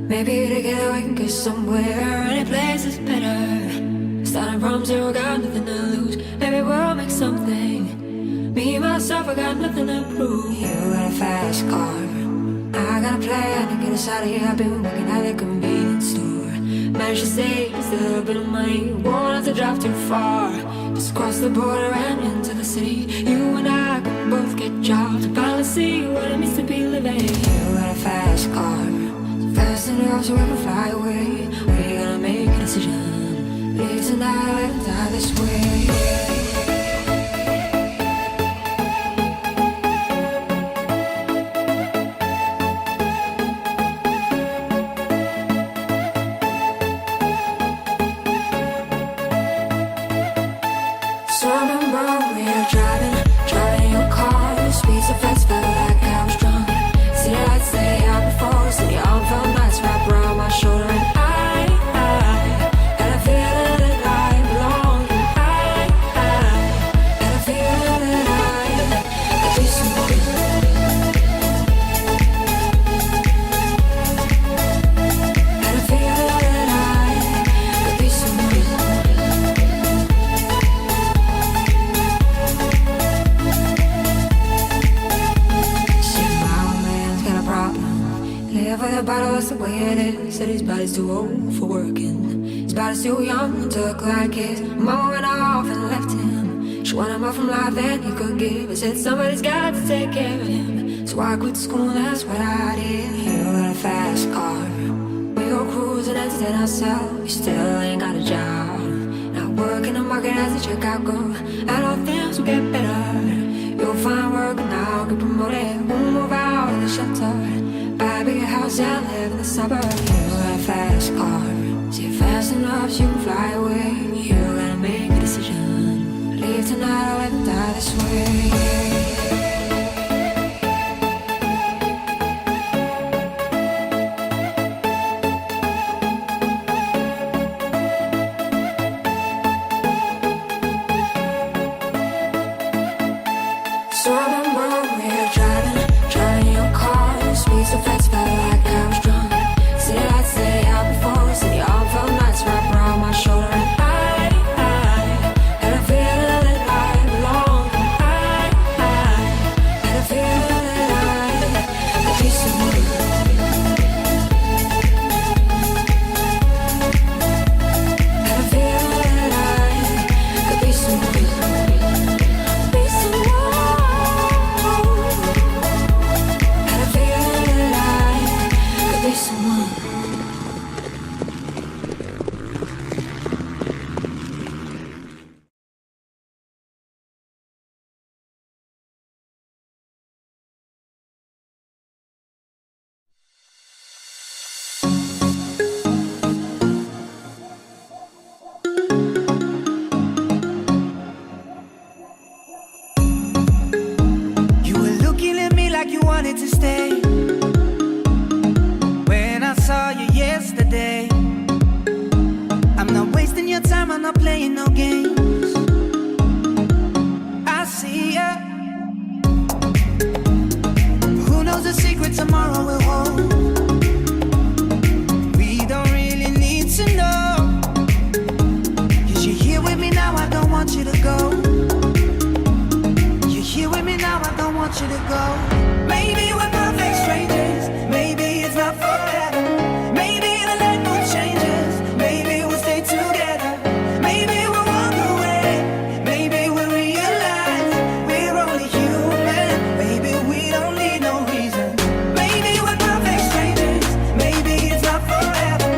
Maybe together we can get somewhere. Any place is better. Starting from zero, got nothing to lose. Maybe we'll make something. Me, myself, I got nothing to prove. You got a fast car. I got a plan to get us out of here. I've been working at a convenience store. Managed to save just a little bit of money. Won't have to drive too far. Just cross the border and into the city. You and I can both get jobs and finally see what it means to be living. You got a fast car. Fast enough so we can fly away. We're gonna make a decision. Leave tonight and die this way. that's the way it is. Said his body's too old for working. His body's too young to look like his. Mama went off and left him. She wanted more from life than he could give. I said somebody's got to take care of him. So I quit school, that's what I did. You got a fast car. We go cruising, entertain ourselves. You still ain't got a job. Now work in the market as a checkout girl. And all things will get better. You'll find work now, get promoted. We'll move out of the shelter. Buy a bigger house and live in the suburbs. You got a fast car. See fast enough so you can fly away. You gotta make a decision. Leave tonight or let me die this way. So I remember we were driving your car. Speed so fast, felt like I was drunk. City lights lay out before us, and the all felt nights wrapped around my shoulder. And I had a feeling that I belonged. I had a feeling that I could be someone. Had a feeling that I could be someone. Be someone. Someone. You were looking at me like you wanted to stay. Saw you yesterday. I'm not wasting your time, I'm not playing no games. I see ya. Who knows the secret tomorrow will hold? We don't really need to know. 'Cause you're here with me now, I don't want you to go. You're here with me now, I don't want you to go. Maybe we're perfect strangers. Maybe it's not forever. Maybe the light will change us. Maybe we'll stay together. Maybe we'll walk away. Maybe we'll realize we're only human. Maybe we don't need no reason. Maybe we're perfect strangers. Maybe it's not forever.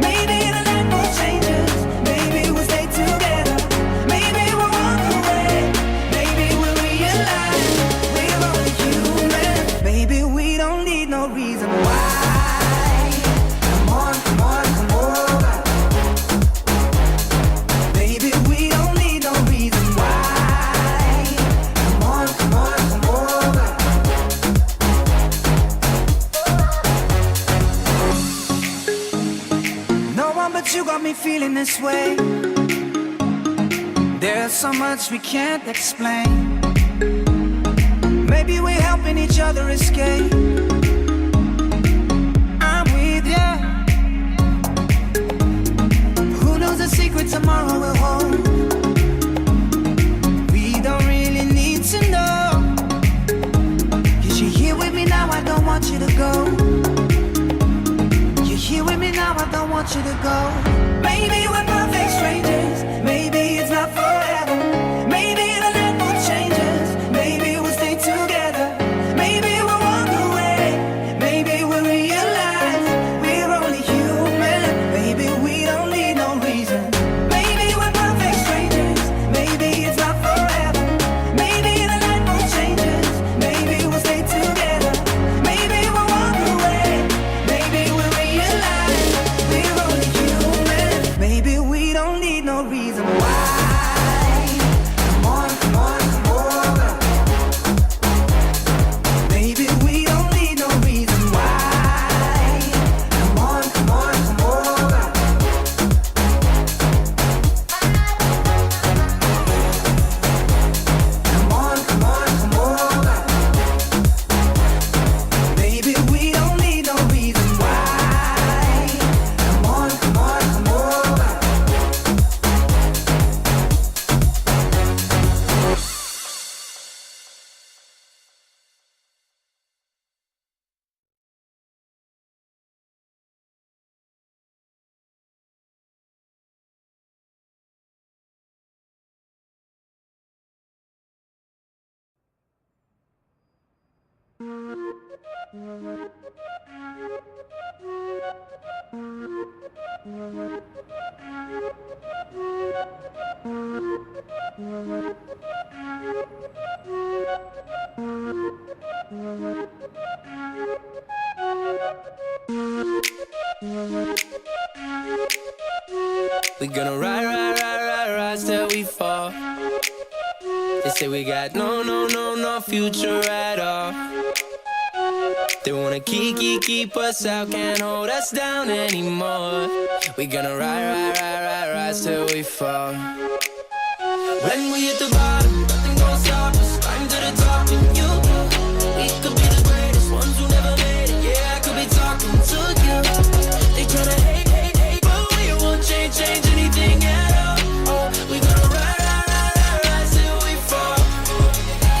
Maybe the light will change us. Maybe we'll stay together. Maybe we'll walk away. Maybe we'll realize we're only human. Maybe we don't need no reason why. You got me feeling this way. There's so much we can't explain. Maybe we're helping each other escape. I'm with ya. Who knows the secret tomorrow will hold? We don't really need to know. 'Cause you're here with me now, I don't want you to go. Here with me now, I don't want you to go. Maybe we're perfect strangers. Maybe it's not forever. Maybe the light will change us. Maybe we'll stay together. Maybe we'll walk away. Maybe we'll realize we're only human. Maybe we don't need no reason. Maybe we're perfect strangers. Maybe it's not forever. Maybe the light will change us. Maybe we'll stay together. Maybe we'll walk away. Maybe we'll realize we're only human. Maybe we don't need no We gonna ride till we fall. They say we got no future at all. They wanna keep us out, can't hold us down anymore. We gonna ride till we fall. When we hit the bottom, nothing gonna stop us. Climb to the top with you. We could be the greatest ones who never made it. Yeah, I could be talking to you. They tryna hate, but we won't change anything at all. Oh, we gonna ride till we fall.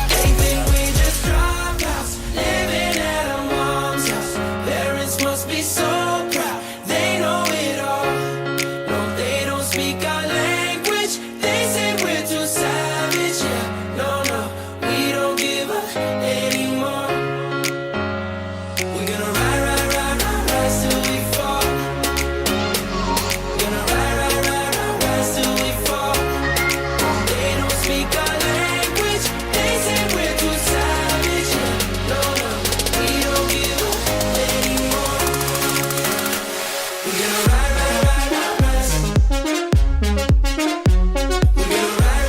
They think we just dropped out, living at our mom's house. Parents must be so proud, they know it all. No, they don't speak our language. They say we're too savage. Yeah, no, we don't give up anymore. We're gonna ride till we fall. Gonna ride till we fall. They don't speak our language. They say we're too savage. Yeah, no, we don't give up anymore. We're gonna ride. We're gonna ride.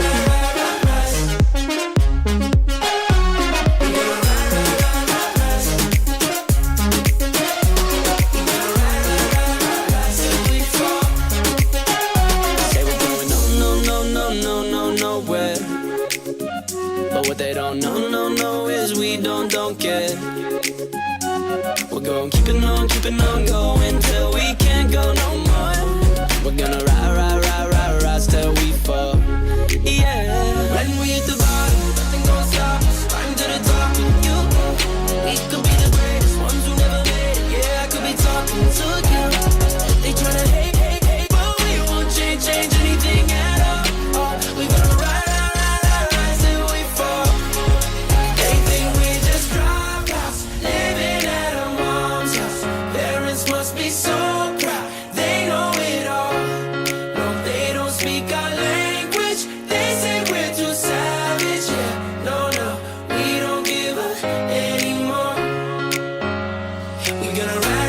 Till we fall. Say we're going nowhere. But what they don't know is we don't care. We're gonna keep it on going till we can't go no more. We're gonna ride till we fall. Yeah. When we hit the bottom, nothing gonna stop us. Climb to the top with you. We could be the greatest ones who never made it. Yeah, I could be talking to you. They tryna hate, but we won't change anything at all. Oh, we gonna ride till we fall. They think we just dropped out, living at our mom's house. Parents must be so proud, they know it all. No, they don't speak our language. They say we're too savage. Yeah, no, we don't give up anymore. We gonna ride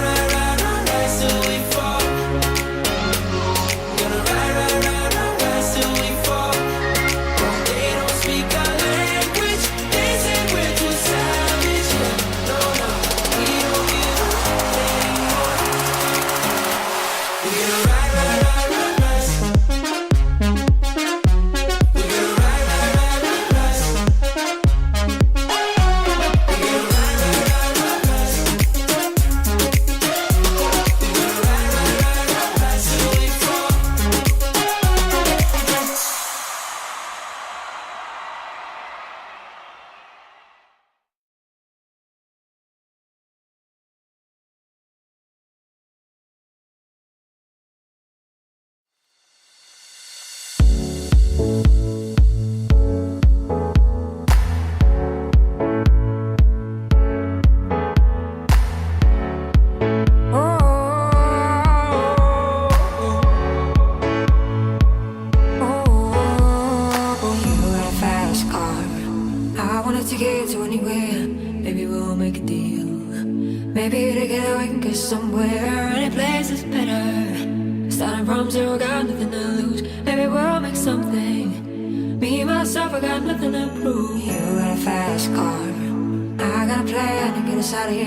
till we fall. Gonna ride till we fall. They don't speak our language. They say we're too savage. Yeah, no, we don't give up anymore. We gonna ride. We gonna ride. We gonna ride till we fall. You got a fast car. I wanna take it to anywhere. Maybe we'll make a deal. Maybe together we can get somewhere. Any place is better. Starting from zero, got nothing to lose. Maybe we'll make something. Me, myself, I got nothing to prove. You got a fast car. I got a plan to get us out of here.